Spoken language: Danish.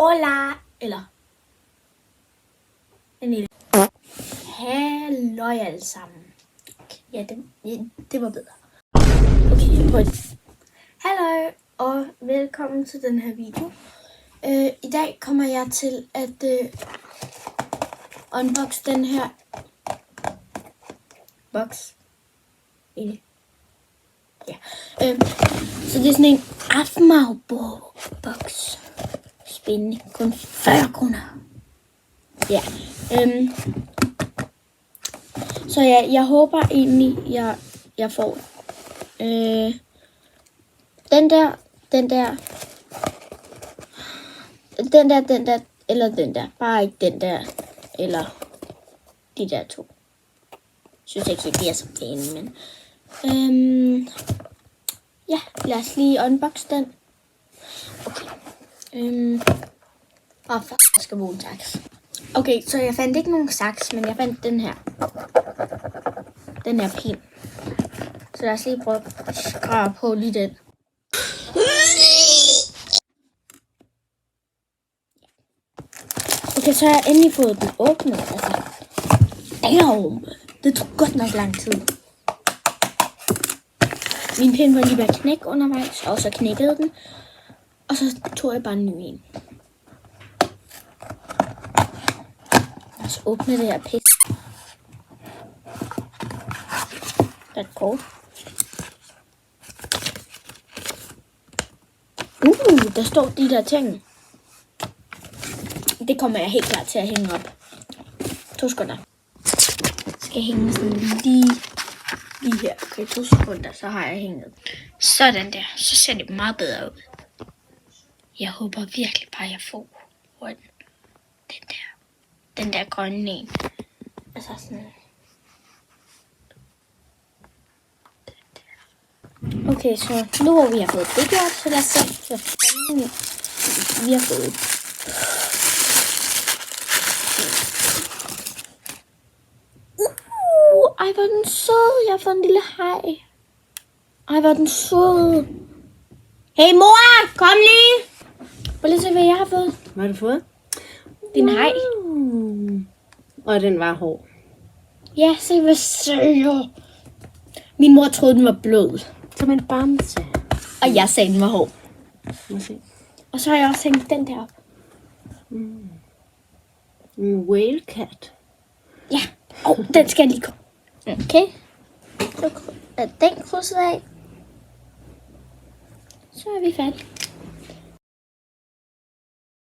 Hola, eller halløj alle sammen. Okay, ja, det var bedre. Okay, prøv det. Halløj, og velkommen til den her video. I dag kommer jeg til at unbox den her box. Ja. Så det er sådan en Afmau-box. Spændende. Kun 40 kroner. Ja. Så jeg håber egentlig, jeg får den der, eller den der. Bare ikke den der, eller de der to. Synes jeg ikke, det er så pæne, men ja, lad os lige unbox den. Okay. Jeg skal bruge en saks. Okay, så jeg fandt ikke nogen saks, men jeg fandt den her. Den er pin. Så lad os lige prøve at skrabe på lige den. Okay, så har jeg endelig fået den åbnet. Altså, damn! Det tog godt nok lang tid. Min pind var lige ved at knække undervejs, og så knækkede den. Og så tog jeg bare en ny en. Lad os åbne det her pis. Der er et kort. Der står de der ting. Det kommer jeg helt klart til at hænge op. 2 sekunder. Jeg skal hænge sådan lige her. Okay, 2 sekunder, så har jeg hænget. Sådan der. Så ser det meget bedre ud. Jeg håber virkelig bare, at jeg får den der grønne en. Altså sådan. Okay, så nu hvor vi har fået det gjort, så lad os se, hvad fanden vi har fået. Ej, hvor er den sød. Jeg har fået en lille haj. Ej, hvor er den sød. Hey mor, kom lige. Prøv lige at se, hvad jeg har fået. Hvad har du fået? Din haj. Og den var hård. Ja, se hvad sød. Min mor troede, den var blød. Som en bamse. Og jeg sagde, den var hård. Må se. Og så har jeg også hængt den der op. En whale cat. Ja. Den skal lige komme. Okay. Så er den krydset af. Så er vi færdige.